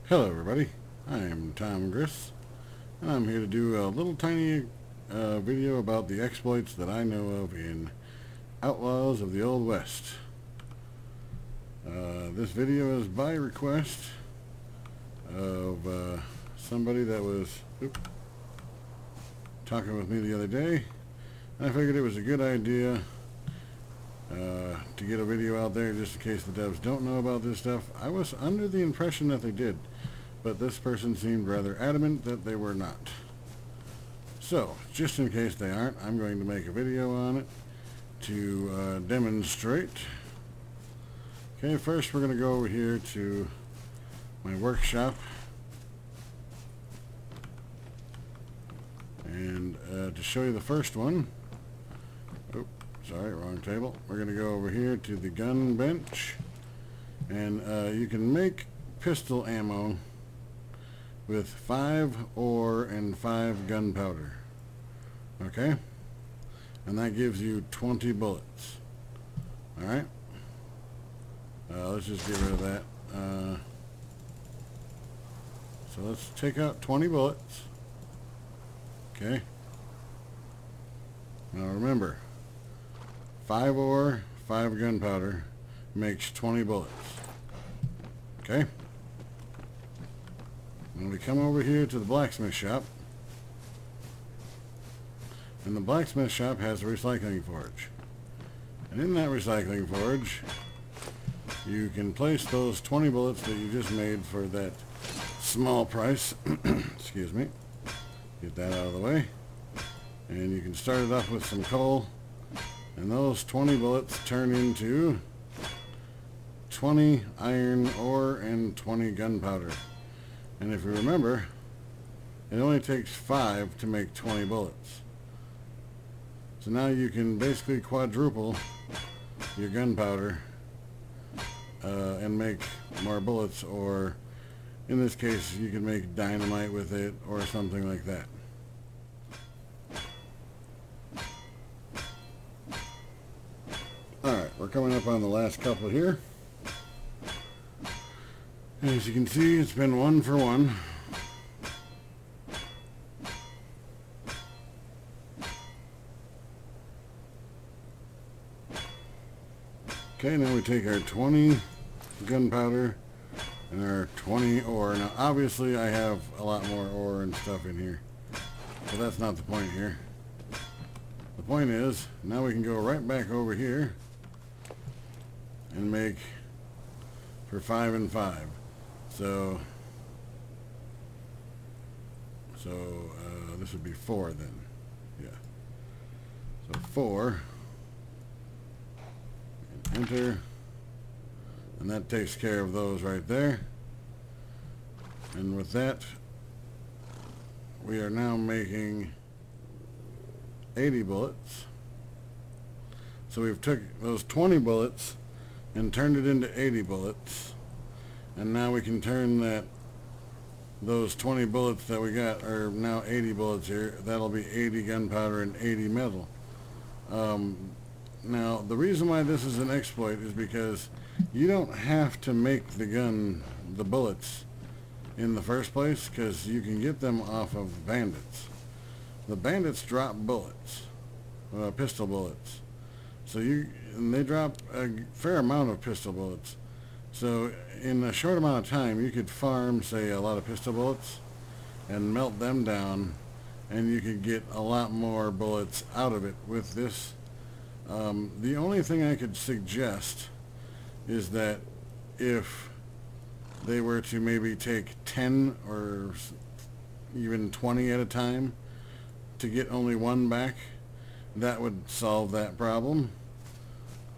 Hello everybody, I am Tom Griss, and I'm here to do a little tiny video about the exploits that I know of in Outlaws of the Old West. This video is by request of somebody that was talking with me the other day, and I figured it was a good idea to get a video out there just in case the devs don't know about this stuff. I was under the impression that they did, but this person seemed rather adamant that they were not. So, just in case they aren't, I'm going to make a video on it to demonstrate. Okay, first we're going to go over here to my workshop, and to show you the first one, sorry, wrong table. We're going to go over here to the gun bench, and you can make pistol ammo with 5 ore and 5 gunpowder. Okay? And that gives you 20 bullets. Alright? Let's just get rid of that. So let's take out 20 bullets. Okay? Now remember, 5 ore, 5 gunpowder makes 20 bullets. Okay? When we come over here to the Blacksmith Shop, and the Blacksmith Shop has a recycling forge. And in that recycling forge, you can place those 20 bullets that you just made for that small price. Excuse me. Get that out of the way. And you can start it off with some coal. And those 20 bullets turn into 20 iron ore and 20 gunpowder. And if you remember, it only takes 5 to make 20 bullets. So now you can basically quadruple your gunpowder and make more bullets, or in this case you can make dynamite with it or something like that. Alright, we're coming up on the last couple here. As you can see, it's been 1 for 1. Okay, now we take our 20 gunpowder and our 20 ore. Now obviously I have a lot more ore and stuff in here, but that's not the point here. The point is, now we can go right back over here and make for 5 and 5. So this would be 4 then. Yeah. So 4. And enter. And that takes care of those right there. And with that, we are now making 80 bullets. So we've took those 20 bullets and turned it into 80 bullets. And now we can turn those 20 bullets that we got are now 80 bullets here. That'll be 80 gunpowder and 80 metal. Now, the reason why this is an exploit is because you don't have to make the bullets in the first place, because you can get them off of bandits. The bandits drop bullets, pistol bullets. And they drop a fair amount of pistol bullets. So in a short amount of time, you could farm, say, a lot of pistol bullets and melt them down, and you could get a lot more bullets out of it with this. The only thing I could suggest is that if they were to maybe take 10 or even 20 at a time to get only 1 back, that would solve that problem.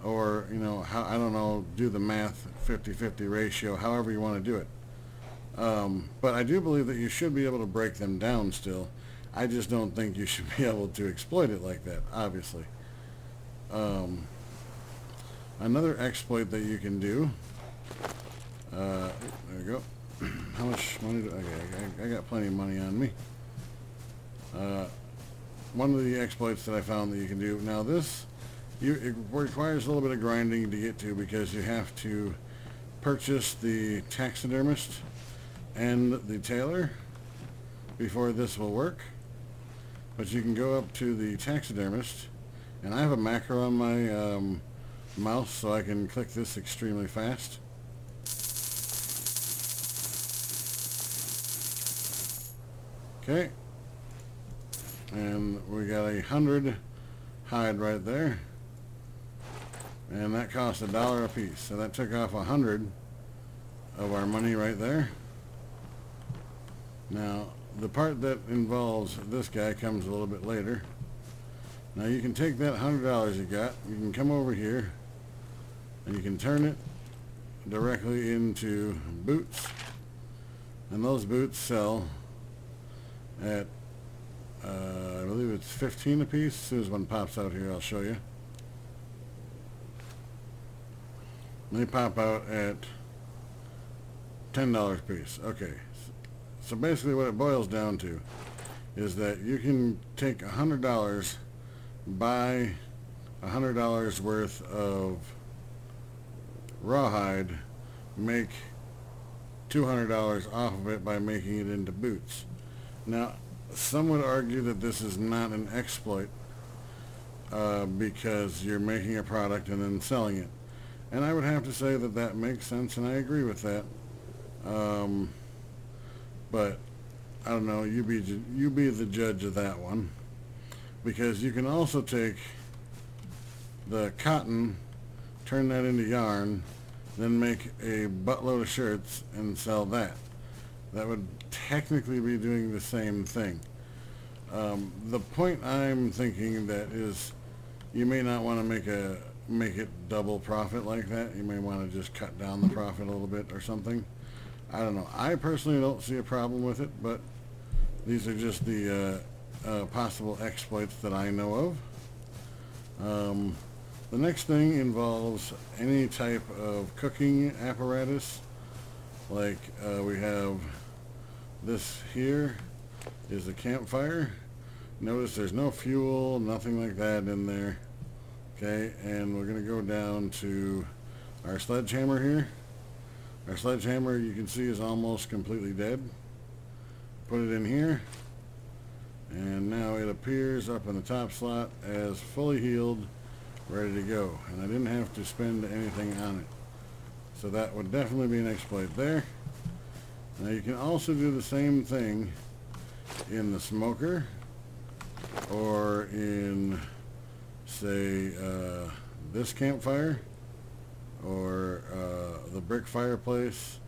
Or, you know, I don't know, do the math, 50-50 ratio, however you want to do it. But I do believe that you should be able to break them down still. I just don't think you should be able to exploit it like that, obviously. Another exploit that you can do, there we go. How much money do I got plenty of money on me. One of the exploits that I found that you can do, now this, it requires a little bit of grinding to get to, because you have to purchase the taxidermist and the tailor before this will work. But you can go up to the taxidermist, and I have a macro on my mouse so I can click this extremely fast. Okay, and we got 100 hide right there, and that cost $1 a piece, so that took off 100 of our money right there. Now the part that involves this guy comes a little bit later. Now you can take that $100 you got, you can come over here and you can turn it directly into boots, and those boots sell at I believe it's 15 a piece. As soon as one pops out here, I'll show you. They pop out at $10 a piece. Okay, so basically what it boils down to is that you can take $100, buy $100 worth of rawhide, make $200 off of it by making it into boots. Now, some would argue that this is not an exploit because you're making a product and then selling it. And I would have to say that that makes sense, and I agree with that. But I don't know, you be the judge of that one. Because you can also take the cotton, turn that into yarn, then make a buttload of shirts and sell that. That would technically be doing the same thing. The point I'm thinking that is, you may not want to make it double profit like that. You may want to just cut down the profit a little bit or something. I don't know. I personally don't see a problem with it, but these are just the possible exploits that I know of. The next thing involves any type of cooking apparatus. Like we have this here is a campfire. Notice there's no fuel, nothing like that in there. Okay, and we're going to go down to our sledgehammer here. Our sledgehammer, you can see, is almost completely dead. Put it in here, and now it appears up in the top slot as fully healed, ready to go. And I didn't have to spend anything on it. So that would definitely be an exploit there. Now you can also do the same thing in the smoker, or in, say, this campfire, or the brick fireplace.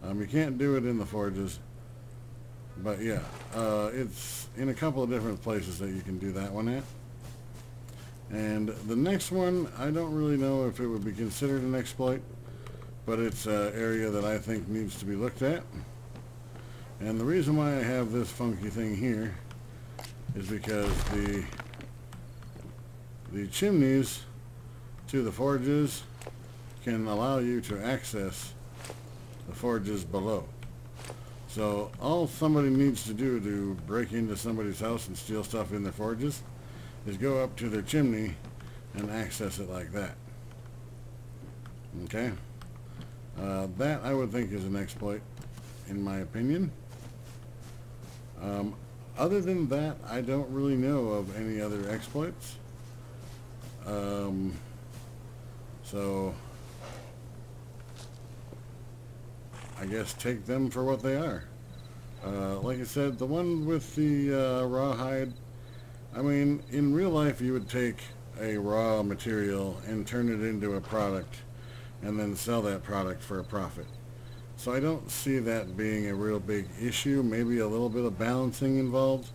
You can't do it in the forges, but yeah, it's in a couple of different places that you can do that one at. And the next one, I don't really know if it would be considered an exploit, but it's an area that I think needs to be looked at. And the reason why I have this funky thing here is because the chimneys to the forges can allow you to access the forges below. So all somebody needs to do to break into somebody's house and steal stuff in their forges is go up to their chimney and access it like that. Okay? That I would think is an exploit, in my opinion. Other than that, I don't really know of any other exploits. So I guess take them for what they are. Like I said, the one with the rawhide, I mean, in real life you would take a raw material and turn it into a product and then sell that product for a profit. So I don't see that being a real big issue. Maybe a little bit of balancing involved.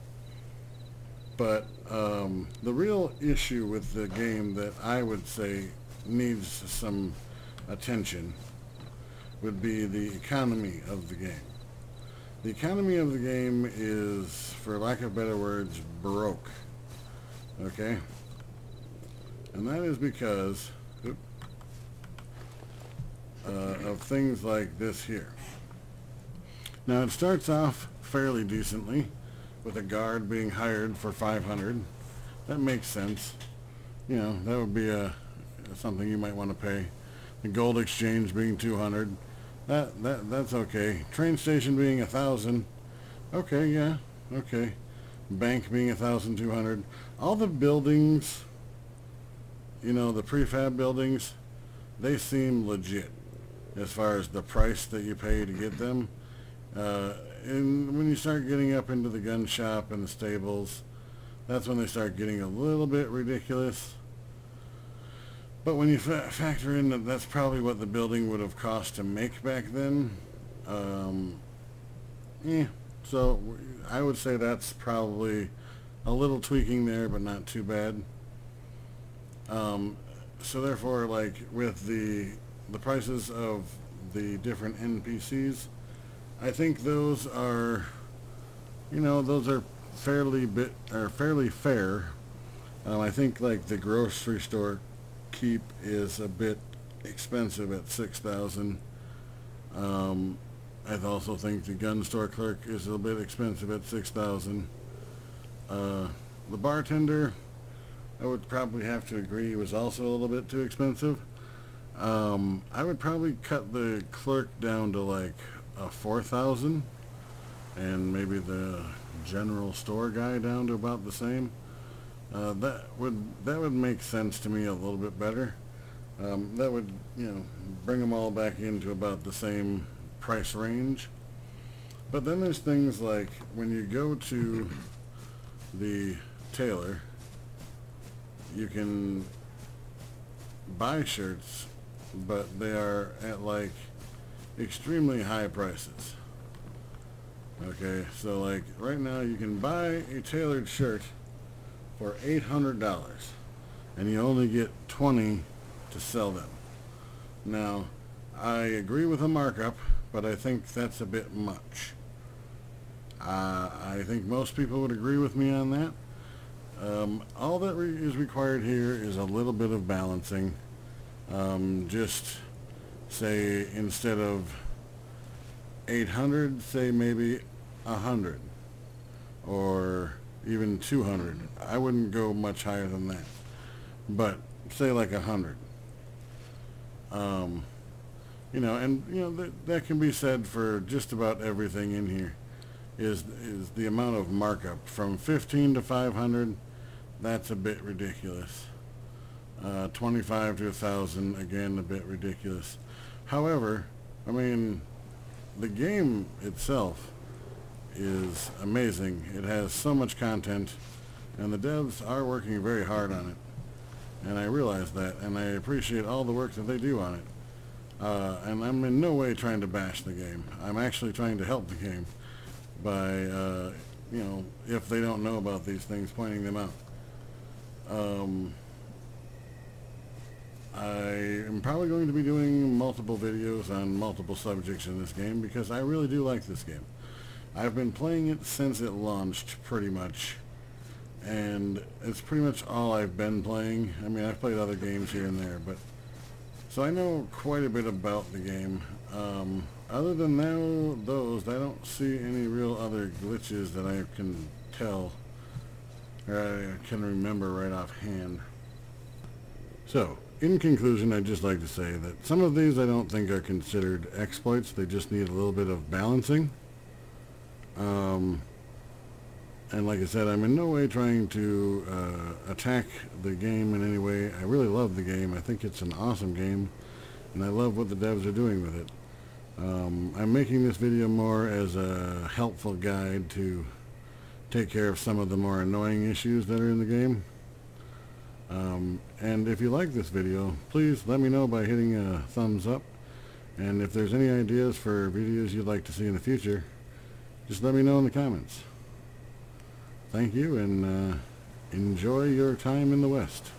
But the real issue with the game that I would say needs some attention would be the economy of the game. The economy of the game is, for lack of better words, broke. Okay? And that is because of things like this here. Now it starts off fairly decently with a guard being hired for 500. That makes sense. You know, that would be something you might want to pay. The gold exchange being 200. That's okay. Train station being 1,000. Okay, yeah, okay. Bank being 1,200. All the buildings, you know, the prefab buildings, they seem legit as far as the price that you pay to get them. And when you start getting up into the gun shop and the stables, that's when they start getting a little bit ridiculous. But when you factor in that that's probably what the building would have cost to make back then, yeah. So I would say that's probably a little tweaking there, but not too bad. So therefore, like with the prices of the different NPCs, I think those are, you know, those are fairly fair. I think like the grocery store keep is a bit expensive at 6,000. I also think the gun store clerk is a bit expensive at 6,000. The bartender, I would probably have to agree, was also a little bit too expensive. I would probably cut the clerk down to like a 4,000, and maybe the general store guy down to about the same. That would make sense to me a little bit better. That would, you know, bring them all back into about the same price range. But then there's things like when you go to the tailor, you can buy shirts, but they are at like extremely high prices. Okay, so like right now you can buy a tailored shirt for $800, and you only get 20 to sell them. Now, I agree with the markup, but I think that's a bit much. I think most people would agree with me on that. All that is required here is a little bit of balancing. Just say instead of 800, say maybe 100 or even 200. I wouldn't go much higher than that, but say like 100. You know, and you know that can be said for just about everything in here. Is the amount of markup from 15 to 500? That's a bit ridiculous. 25 to 1,000, again, a bit ridiculous. However, I mean, the game itself is amazing. It has so much content, and the devs are working very hard on it. And I realize that, and I appreciate all the work that they do on it. And I'm in no way trying to bash the game. I'm actually trying to help the game by, you know, if they don't know about these things, pointing them out. I am probably going to be doing multiple videos on multiple subjects in this game because I really do like this game. I've been playing it since it launched, pretty much, and it's pretty much all I've been playing. I mean, I've played other games here and there, but so I know quite a bit about the game. Other than those, I don't see any real other glitches that I can tell or I can remember right offhand. So, in conclusion, I'd just like to say that some of these I don't think are considered exploits. They just need a little bit of balancing. And like I said, I'm in no way trying to attack the game in any way. I really love the game. I think it's an awesome game, and I love what the devs are doing with it. I'm making this video more as a helpful guide to take care of some of the more annoying issues that are in the game. And if you like this video, please let me know by hitting a thumbs up. And if there's any ideas for videos you'd like to see in the future, just let me know in the comments. Thank you, and enjoy your time in the West.